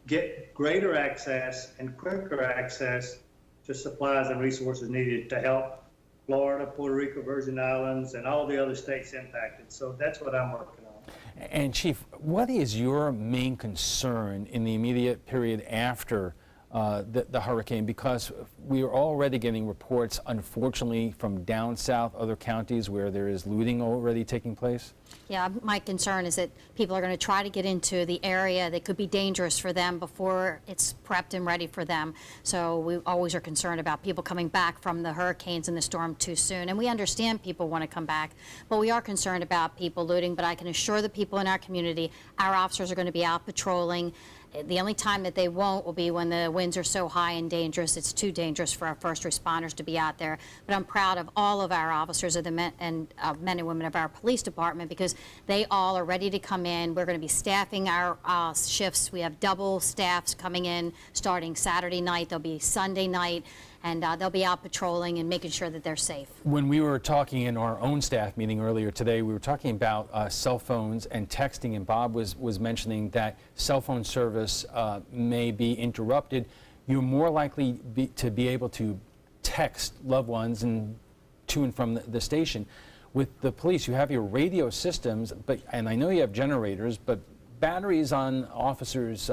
get greater access and quicker access to supplies and resources needed to help Florida, Puerto Rico, Virgin Islands, and all the other states impacted. So that's what I'm working on. And Chief, what is your main concern in the immediate period after the hurricane? Because we are already getting reports, unfortunately, from down south, other counties where there is looting already taking place. Yeah, my concern is that people are going to try to get into the area that could be dangerous for them before it's prepped and ready for them. So we always are concerned about people coming back from the hurricanes and the storm too soon. And we understand people want to come back, but we are concerned about people looting. But I can assure the people in our community, our officers are going to be out patrolling. The only time that they won't will be when the winds are so high and dangerous. It's too dangerous for our first responders to be out there. But I'm proud of all of our officers, of the men and women of our police department, because they all are ready to come in. We're going to be staffing our shifts. We have double staffs coming in starting Saturday night. There'll be Sunday night. And they'll be out patrolling and making sure that they're safe. When we were talking in our own staff meeting earlier today, we were talking about cell phones and texting, and Bob was mentioning that cell phone service may be interrupted. You're more likely to be able to text loved ones and to and from the station. With the police, you have your radio systems, and I know you have generators, but batteries on officers'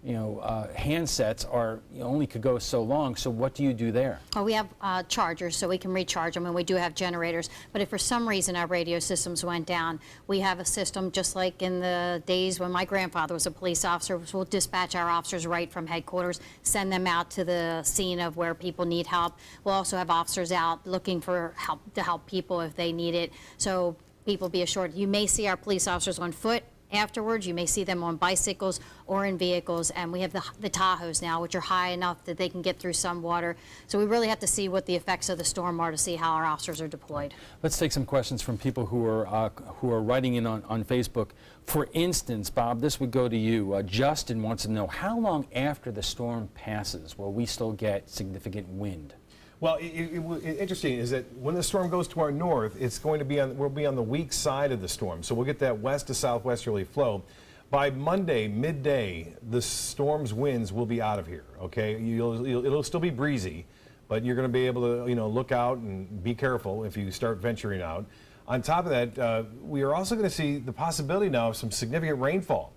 handsets are only could go so long. So what do you do there? Well, we have chargers, so we can recharge them, and we do have generators. But if for some reason our radio systems went down, we have a system just like in the days when my grandfather was a police officer. We'll dispatch our officers right from headquarters, send them out to the scene of where people need help. We'll also have officers out looking for help to help people if they need it. So people be assured, you may see our police officers on foot. Afterwards, you may see them on bicycles or in vehicles, and we have the Tahoes now, which are high enough that they can get through some water. So we really have to see what the effects of the storm are to see how our officers are deployed. Let's take some questions from people who are writing in on Facebook. For instance, Bob, this would go to you. Justin wants to know, how long after the storm passes will we still get significant wind? Well, interesting is that when the storm goes to our north, it's going to be we'll be on the weak side of the storm. So we'll get that west to southwesterly flow. By Monday, midday, the storm's winds will be out of here, okay? It'll still be breezy, but you're going to be able to, look out and be careful if you start venturing out. On top of that, we are also going to see the possibility now of some significant rainfall.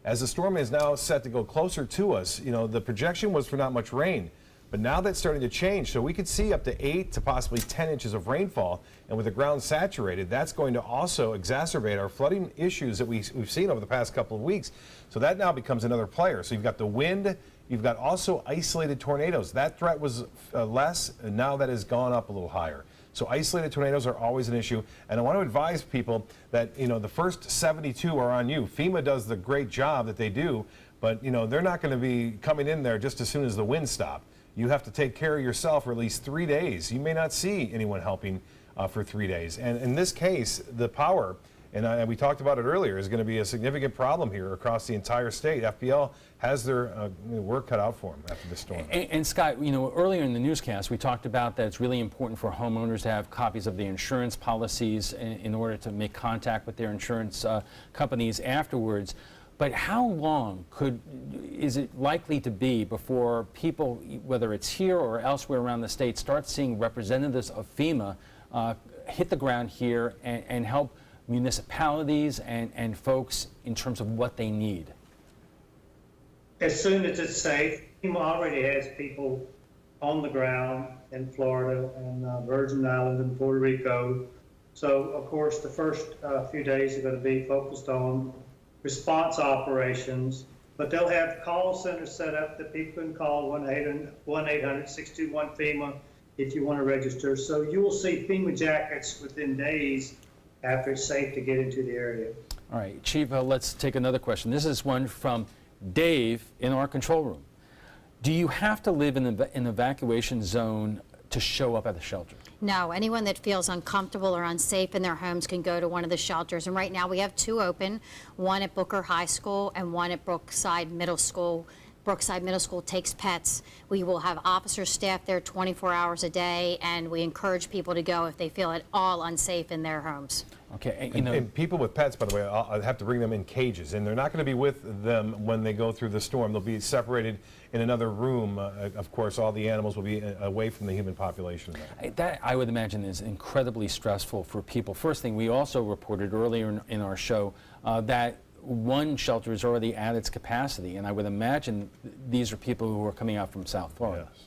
As the storm is now set to go closer to us, the projection was for not much rain. But now that's starting to change, so we could see up to 8 to possibly 10 inches of rainfall, and with the ground saturated, that's going to also exacerbate our flooding issues that we've seen over the past couple of weeks. So that now becomes another player. So you've got the wind, you've got also isolated tornadoes. That threat was less, and now that has gone up a little higher. So isolated tornadoes are always an issue, and I want to advise people that the first 72 are on you. FEMA does the great job that they do, but they're not going to be coming in there just as soon as the winds stop. You have to take care of yourself for at least 3 days. You may not see anyone helping for 3 days. And in this case, the power, and we talked about it earlier, is going to be a significant problem here across the entire state. FPL has their work cut out for them after this storm. And Scott, earlier in the newscast, we talked about that it's really important for homeowners to have copies of the insurance policies in order to make contact with their insurance companies afterwards. But how long is it likely to be before people, whether it's here or elsewhere around the state, start seeing representatives of FEMA hit the ground here and help municipalities and folks in terms of what they need? As soon as it's safe. FEMA already has people on the ground in Florida and Virgin Islands and Puerto Rico. So, of course, the first few days are going to be focused on response operations, but they'll have call centers set up that people can call 1-800-621-FEMA if you want to register. So you will see FEMA jackets within days after it's safe to get into the area. All right, Chief, let's take another question. This is one from Dave, in our control room, do you have to live in an evacuation zone to show up at the shelter? No, anyone that feels uncomfortable or unsafe in their homes can go to one of the shelters. And right now we have 2 open, one at Booker High School and one at Brookside Middle School. Brookside Middle School takes pets. We will have officers staffed there 24 hours a day, and we encourage people to go if they feel at all unsafe in their homes. Okay, and people with pets, by the way, I'll have to bring them in cages, and they're not going to be with them when they go through the storm. They'll be separated in another room. Of course, all the animals will be away from the human population. That, I would imagine, is incredibly stressful for people. First thing, we also reported earlier in our show that one shelter is already at its capacity, and I would imagine these are people who are coming out from South Florida. Yes.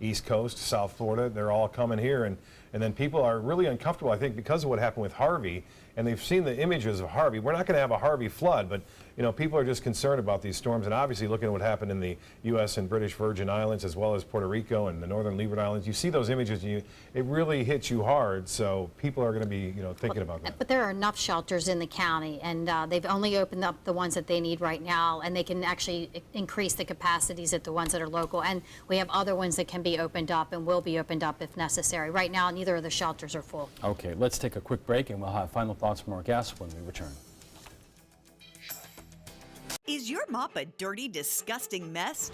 East Coast, South Florida, they're all coming here, and then people are really uncomfortable, I think, because of what happened with Harvey, and they've seen the images of Harvey. We're not going to have a Harvey flood, but you know, people are just concerned about these storms, and obviously looking at what happened in the U.S. and British Virgin Islands, as well as Puerto Rico and the Northern Leeward Islands. You see those images, and it really hits you hard, so people are going to be, you know, thinking about that. But there are enough shelters in the county, and they've only opened up the ones that they need right now, and they can actually increase the capacities at the ones that are local, and we have other ones that can be opened up and will be opened up if necessary. Right now, neither of the shelters are full. Okay, let's take a quick break, and we'll have final thoughts from our guests when we return. Is your mop a dirty, disgusting mess?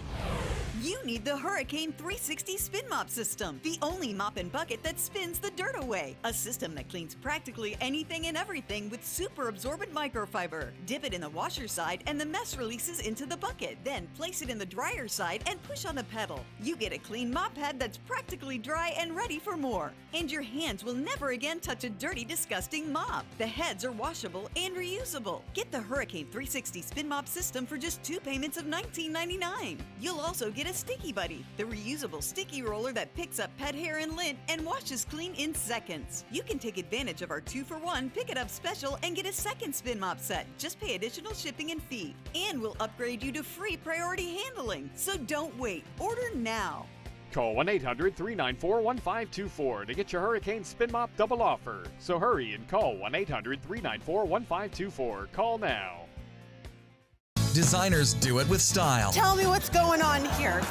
You need the Hurricane 360 Spin Mop System, the only mop and bucket that spins the dirt away. A system that cleans practically anything and everything with super absorbent microfiber. Dip it in the washer side and the mess releases into the bucket. Then place it in the dryer side and push on the pedal. You get a clean mop pad that's practically dry and ready for more. And your hands will never again touch a dirty, disgusting mop. The heads are washable and reusable. Get the Hurricane 360 Spin Mop System for just 2 payments of $19.99. You'll also get a Sticky Buddy, the reusable sticky roller that picks up pet hair and lint and washes clean in seconds. You can take advantage of our 2-for-1 Pick It Up special and get a second spin mop set. Just pay additional shipping and fee. And we'll upgrade you to free priority handling. So don't wait. Order now. Call 1-800-394-1524 to get your Hurricane Spin Mop double offer. So hurry and call 1-800-394-1524. Call now. Designers do it with style. Tell me what's going on here.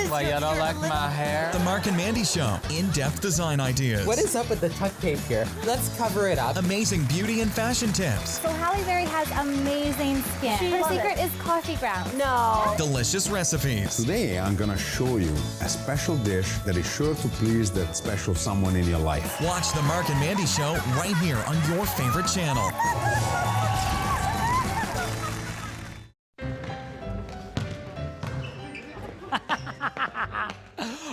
Why, you don't like my hair? The Mark and Mandy Show. In-depth design ideas. What is up with the tuck tape here? Let's cover it up. Amazing beauty and fashion tips. So Halle Berry has amazing skin. Her secret is coffee grounds. No. Delicious recipes. Today, I'm going to show you a special dish that is sure to please that special someone in your life. Watch the Mark and Mandy Show right here on your favorite channel.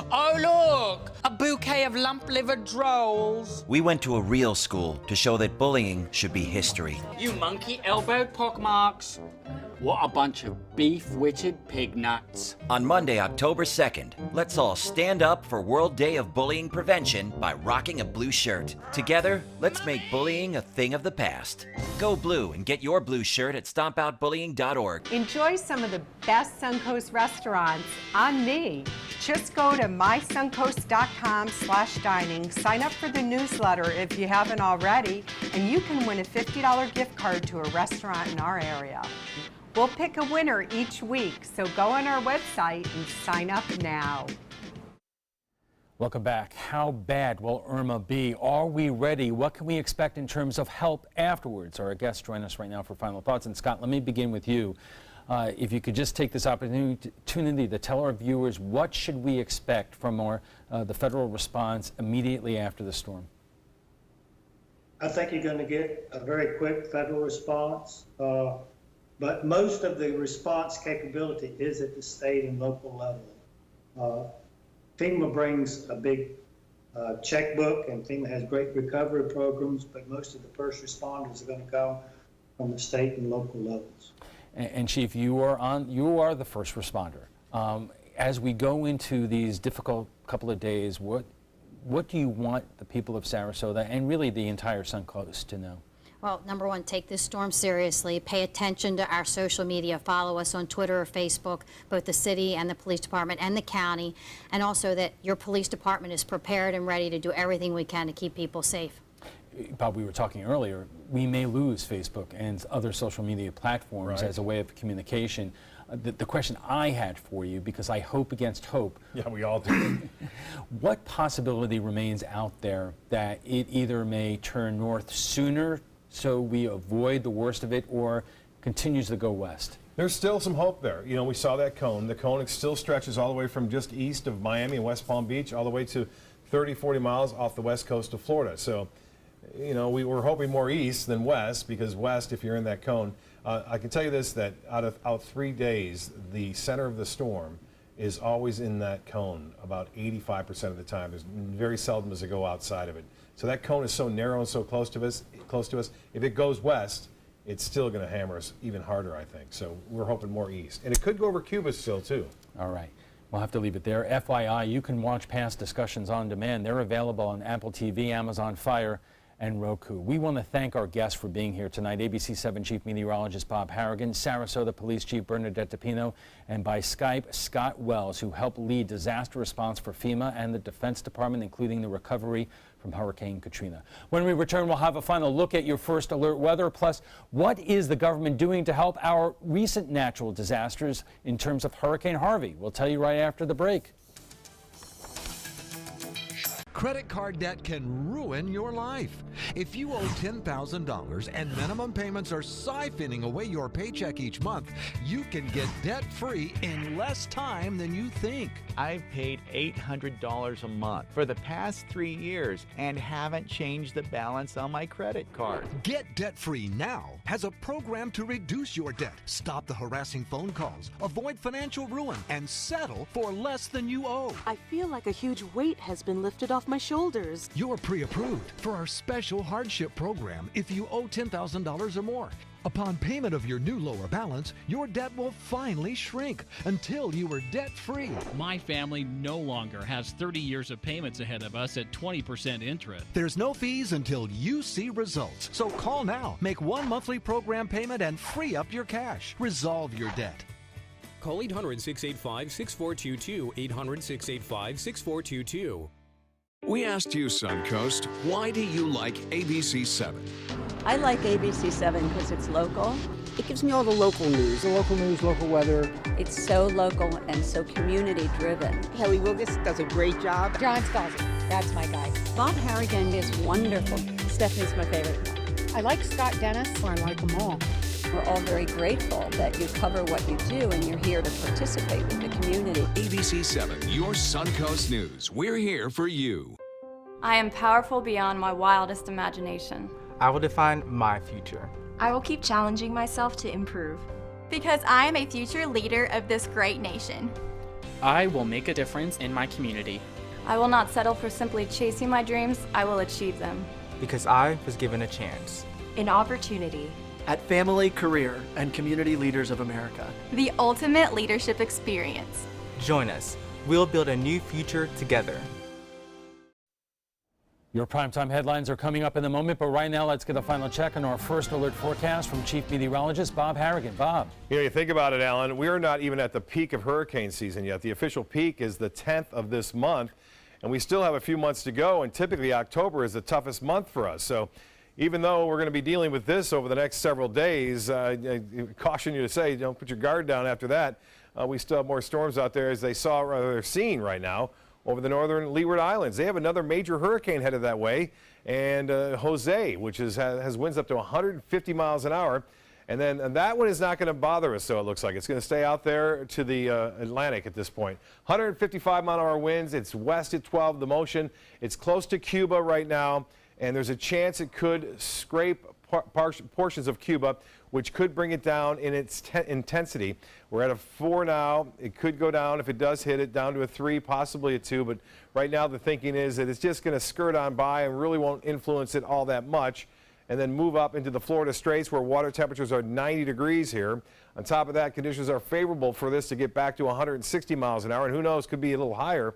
Oh, look! A bouquet of lump-livered drolls. We went to a real school to show that bullying should be history. You monkey-elbowed pockmarks. What a bunch of beef-witted pig nuts. On Monday, October 2nd, let's all stand up for World Day of Bullying Prevention by rocking a blue shirt. Together, let's make bullying a thing of the past. Go blue and get your blue shirt at stompoutbullying.org. Enjoy some of the best Suncoast restaurants on me. Just go to mysuncoast.com/dining, sign up for the newsletter if you haven't already, and you can win a $50 gift card to a restaurant in our area. We'll pick a winner each week, so go on our website and sign up now. Welcome back. How bad will Irma be? Are we ready? What can we expect in terms of help afterwards? Our guests join us right now for final thoughts. And Scott, let me begin with you. If you could just take this opportunity to tell our viewers what should we expect from the federal response immediately after the storm? I think you're going to get a very quick federal response, but most of the response capability is at the state and local level. FEMA brings a big checkbook, and FEMA has great recovery programs, but most of the first responders are going to come from the state and local levels. And Chief, you are the first responder. As we go into these difficult couple of days, what do you want the people of Sarasota and really the entire Suncoast to know? Well, number one, take this storm seriously. Pay attention to our social media. Follow us on Twitter or Facebook, both the city and the police department and the county, and also that your police department is prepared and ready to do everything we can to keep people safe. Bob, we were talking earlier, we may lose Facebook and other social media platforms as a way of communication. The question I had for you, because I hope against hope. Yeah, we all do. What possibility remains out there that it either may turn north sooner so we avoid the worst of it, or continues to go west? There's still some hope there. You know, we saw that cone. The cone still stretches all the way from just east of Miami and West Palm Beach all the way to 30, 40 miles off the west coast of Florida. So, you know, we were hoping more east than west, because west, if you're in that cone, I can tell you this, that out 3 days, the center of the storm is always in that cone about 85% of the time. There's very seldom does it go outside of it. So that cone is so narrow and so close to us. If it goes west, it's still going to hammer us even harder, I think. So we're hoping more east. And it could go over Cuba still, too. All right. We'll have to leave it there. FYI, you can watch past discussions on demand. They're available on Apple TV, Amazon Fire, and Roku. We want to thank our guests for being here tonight. ABC 7 Chief Meteorologist Bob Harrigan, Sarasota Police Chief Bernadette DePino, and by Skype, Scott Wells, who helped lead disaster response for FEMA and the Defense Department, including the recovery from Hurricane Katrina. When we return, we'll have a final look at your first alert weather, plus what is the government doing to help our recent natural disasters in terms of Hurricane Harvey. We'll tell you right after the break. Credit card debt can ruin your life. If you owe $10,000 and minimum payments are siphoning away your paycheck each month, you can get debt-free in less time than you think. I've paid $800 a month for the past 3 years and haven't changed the balance on my credit card. Get debt-free now has a program to reduce your debt, stop the harassing phone calls, avoid financial ruin, and settle for less than you owe. I feel like a huge weight has been lifted off my shoulders. You're pre-approved for our special hardship program if you owe $10,000 or more. Upon payment of your new lower balance, your debt will finally shrink until you are debt-free. My family no longer has 30 years of payments ahead of us at 20% interest. There's no fees until you see results. So call now, make one monthly program payment, and free up your cash. Resolve your debt. Call 800-685-6422, 800-685-6422. We asked you, Suncoast, why do you like ABC 7? I like ABC 7 because it's local. It gives me all the local news. The local news, local weather. It's so local and so community driven. Kelly Wilgus does a great job. John Scalzi, that's my guy. Bob Harrigan is wonderful. Stephanie's my favorite. I like Scott Dennis. I like them all. We're all very grateful that you cover what you do and you're here to participate with the community. ABC 7, your Suncoast News. We're here for you. I am powerful beyond my wildest imagination. I will define my future. I will keep challenging myself to improve. Because I am a future leader of this great nation. I will make a difference in my community. I will not settle for simply chasing my dreams, I will achieve them. Because I was given a chance. An opportunity. At Family, Career, and Community Leaders of America. The ultimate leadership experience. Join us. We'll build a new future together. Your primetime headlines are coming up in a moment, but right now let's get a final check on our first alert forecast from Chief Meteorologist Bob Harrigan. Bob. You know, you think about it, Alan, we are not even at the peak of hurricane season yet. The official peak is the 10th of this month, and we still have a few months to go, and typically October is the toughest month for us. So even though we're going to be dealing with this over the next several days, I caution you to say, don't put your guard down after that. We still have more storms out there, as they're seeing right now over the northern Leeward Islands. They have another major hurricane headed that way, and Jose, which has winds up to 150 miles an hour. And that one is not going to bother us, so it looks like. It's going to stay out there to the Atlantic at this point. 155-mile-an-hour winds. It's west at 12, the motion. It's close to Cuba right now, and there's a chance it could scrape portions of Cuba, which could bring it down in its intensity. We're at a 4 now. It could go down, if it does hit it, down to a 3, possibly a 2. But right now the thinking is that it's just going to skirt on by and really won't influence it all that much, and then move up into the Florida Straits, where water temperatures are 90 degrees here. On top of that, conditions are favorable for this to get back to 160 miles an hour, and who knows, could be a little higher.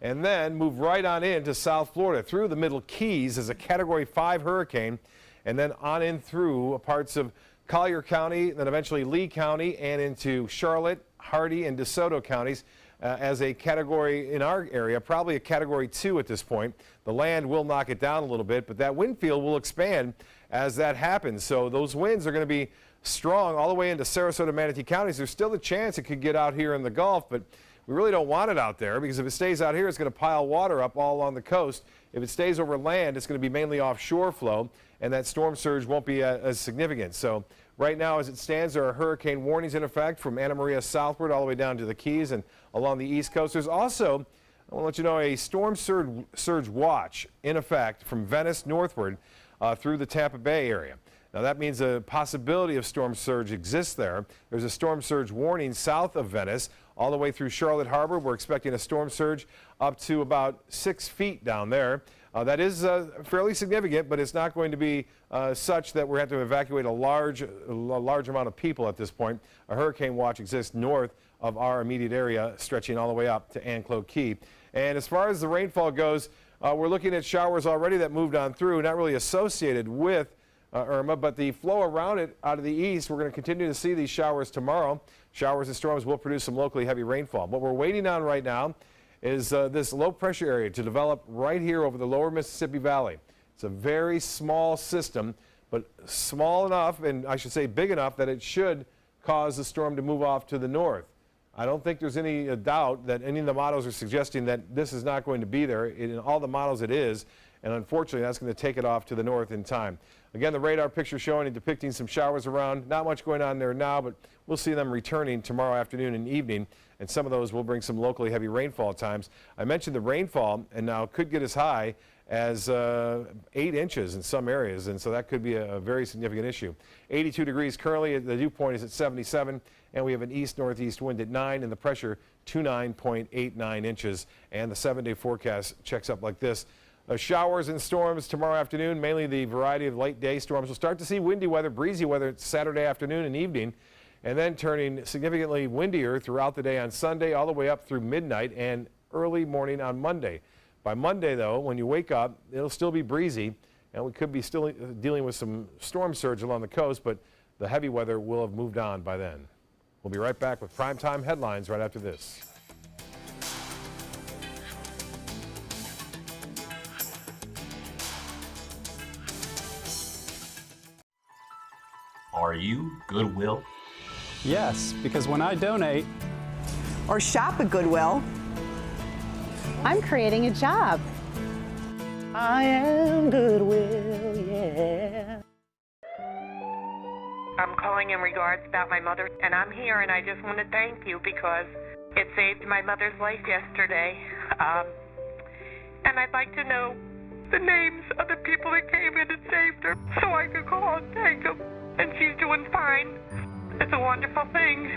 And then move right on into South Florida through the Middle Keys as a Category 5 hurricane, and then on in through parts of Collier County, then eventually Lee County, and into Charlotte, Hardee, and DeSoto counties as a category in our area, probably a Category 2 at this point. The land will knock it down a little bit, but that wind field will expand as that happens. So those winds are going to be strong all the way into Sarasota, Manatee counties. There's still a chance it could get out here in the Gulf, but we really don't want it out there because if it stays out here, it's going to pile water up all along the coast. If it stays over land, it's going to be mainly offshore flow, and that storm surge won't be as significant. So right now, as it stands, there are hurricane warnings in effect from Anna Maria southward all the way down to the Keys and along the East Coast. There's also, I want to let you know, a storm surge watch in effect from Venice northward through the Tampa Bay area. Now that means a possibility of storm surge exists there. There's a storm surge warning south of Venice all the way through Charlotte Harbor. We're expecting a storm surge up to about 6 feet down there. That is fairly significant, but it's not going to be such that we have to evacuate a large amount of people at this point. A hurricane watch exists north of our immediate area, stretching all the way up to Anclote Key. And as far as the rainfall goes, we're looking at showers already that moved on through, not really associated with Irma, but the flow around it out of the east, we're going to continue to see these showers tomorrow. Showers and storms will produce some locally heavy rainfall. What we're waiting on right now is this low pressure area to develop right here over the lower Mississippi Valley. It's a very small system, but small enough, and I should say big enough, that it should cause the storm to move off to the north. I don't think there's any doubt that any of the models are suggesting that this is not going to be there. In all the models it is, and unfortunately that's going to take it off to the north in time. Again, the radar picture showing and depicting some showers around. Not much going on there now, but we'll see them returning tomorrow afternoon and evening, and some of those will bring some locally heavy rainfall times. I mentioned the rainfall, and now could get as high as 8 inches in some areas, and so that could be a very significant issue. 82 degrees currently, the dew point is at 77, and we have an east-northeast wind at 9, and the pressure 29.89 inches, and the 7-day forecast checks up like this. Showers and storms tomorrow afternoon, mainly the variety of late day storms. We'll start to see windy weather, breezy weather Saturday afternoon and evening, and then turning significantly windier throughout the day on Sunday, all the way up through midnight and early morning on Monday. By Monday, though, when you wake up, it'll still be breezy, and we could be still dealing with some storm surge along the coast, but the heavy weather will have moved on by then. We'll be right back with primetime headlines right after this. Are you Goodwill? Yes, because when I donate or shop at Goodwill, I'm creating a job. I am Goodwill, yeah. I'm calling in regards about my mother, and I'm here, and I just want to thank you because it saved my mother's life yesterday. And I'd like to know the names of the people that came in and saved her so I could call and thank them. And she's doing fine. It's a wonderful thing.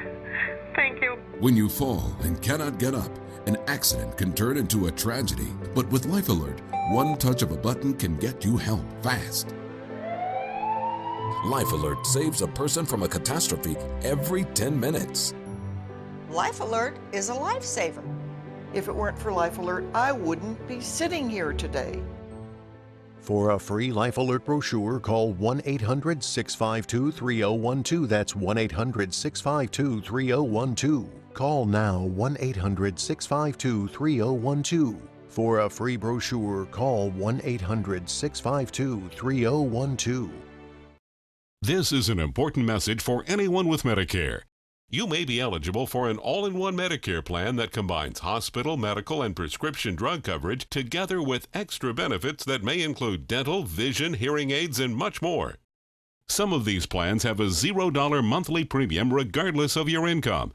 Thank you. When you fall and cannot get up, an accident can turn into a tragedy. But with Life Alert, one touch of a button can get you help fast. Life Alert saves a person from a catastrophe every 10 minutes. Life Alert is a lifesaver. If it weren't for Life Alert, I wouldn't be sitting here today. For a free Life Alert brochure, call 1-800-652-3012. That's 1-800-652-3012. Call now, 1-800-652-3012. For a free brochure, call 1-800-652-3012. This is an important message for anyone with Medicare. You may be eligible for an all-in-one Medicare plan that combines hospital, medical, and prescription drug coverage together with extra benefits that may include dental, vision, hearing aids, and much more. Some of these plans have a $0 monthly premium regardless of your income.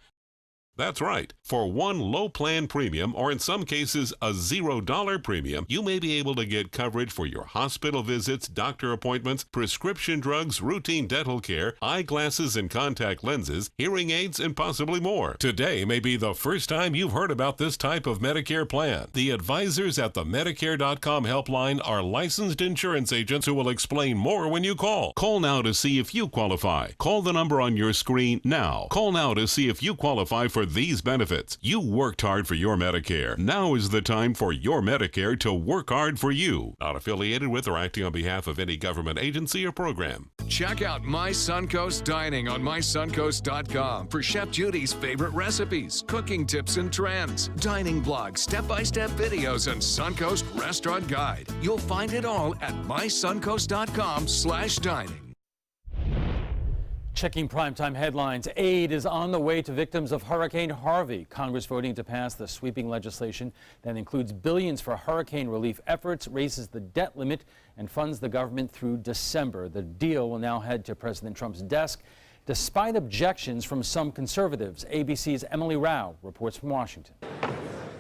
That's right. For one low plan premium, or in some cases a $0 premium, you may be able to get coverage for your hospital visits, doctor appointments, prescription drugs, routine dental care, eyeglasses and contact lenses, hearing aids, and possibly more. Today may be the first time you've heard about this type of Medicare plan. The advisors at the Medicare.com helpline are licensed insurance agents who will explain more when you call. Call now to see if you qualify. Call the number on your screen now. Call now to see if you qualify for these benefits. You worked hard for your Medicare. Now is the time for your Medicare to work hard for you. Not affiliated with or acting on behalf of any government agency or program. Check out My Suncoast Dining on mysuncoast.com for Chef Judy's favorite recipes, cooking tips and trends, dining blogs, step-by-step videos, and Suncoast Restaurant Guide. You'll find it all at mysuncoast.com/dining. Checking primetime headlines, aid is on the way to victims of Hurricane Harvey. Congress voting to pass the sweeping legislation that includes billions for hurricane relief efforts, raises the debt limit, and funds the government through December. The deal will now head to President Trump's desk, despite objections from some conservatives. ABC's Emily Rao reports from Washington.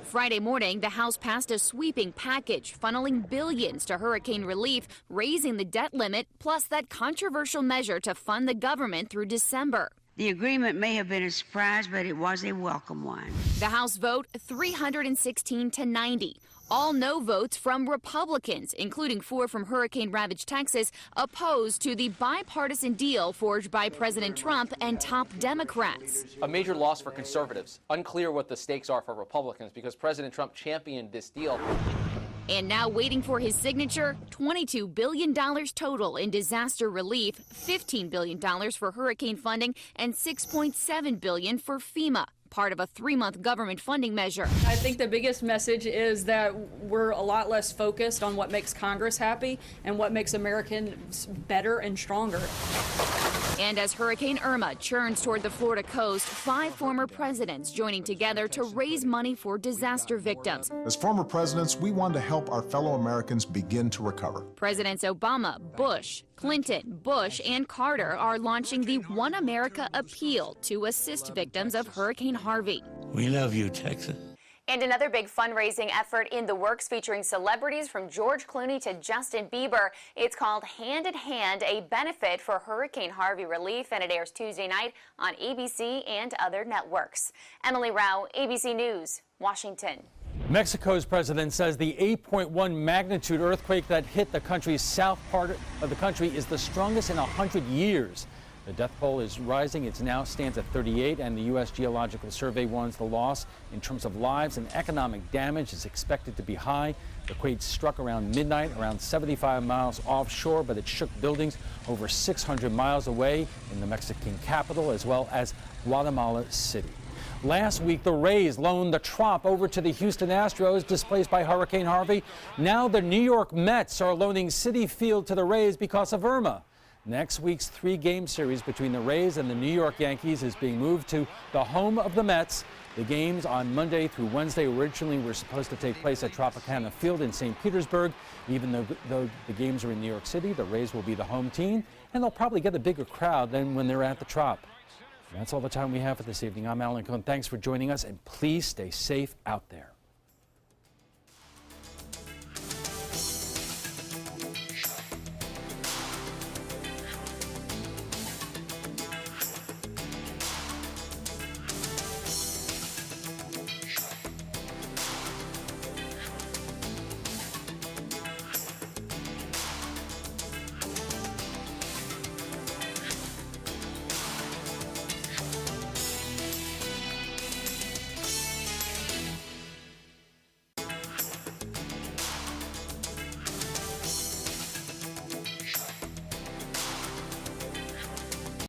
Friday morning, the House passed a sweeping package funneling billions to hurricane relief, raising the debt limit, plus that controversial measure to fund the government through December. The agreement may have been a surprise, but it was a welcome one. The House vote 316 to 90. All no votes from Republicans, including 4 from hurricane-ravaged Texas, opposed to the bipartisan deal forged by President Trump and top Democrats. A major loss for conservatives. Unclear what the stakes are for Republicans because President Trump championed this deal. And now waiting for his signature, $22 billion total in disaster relief, $15 billion for hurricane funding, and $6.7 billion for FEMA. Part of a 3-month government funding measure. I think the biggest message is that we're a lot less focused on what makes Congress happy and what makes Americans better and stronger. And as Hurricane Irma churns toward the Florida coast, 5 former presidents joining together to raise money for disaster victims. As former presidents, we want to help our fellow Americans begin to recover. Presidents Obama, Bush, Clinton, Bush, and Carter are launching the One America Appeal to assist victims of Hurricane Harvey. We love you, Texas. And another big fundraising effort in the works featuring celebrities from George Clooney to Justin Bieber. It's called Hand in Hand, a benefit for Hurricane Harvey relief, and it airs Tuesday night on ABC and other networks. Emily Rao, ABC News, Washington. Mexico's president says the 8.1 magnitude earthquake that hit the country's south part of the country is the strongest in 100 years. The death toll is rising. It now stands at 38, and the U.S. Geological Survey warns the loss in terms of lives and economic damage is expected to be high. The quake struck around midnight, around 75 miles offshore, but it shook buildings over 600 miles away in the Mexican capital, as well as Guatemala City. Last week, the Rays loaned the Trop over to the Houston Astros, displaced by Hurricane Harvey. Now the New York Mets are loaning Citi Field to the Rays because of Irma. Next week's 3-game series between the Rays and the New York Yankees is being moved to the home of the Mets. The games on Monday through Wednesday originally were supposed to take place at Tropicana Field in St. Petersburg. Even though the games are in New York City, the Rays will be the home team, and they'll probably get a bigger crowd than when they're at the Trop. That's all the time we have for this evening. I'm Alan Cohn. Thanks for joining us, and please stay safe out there.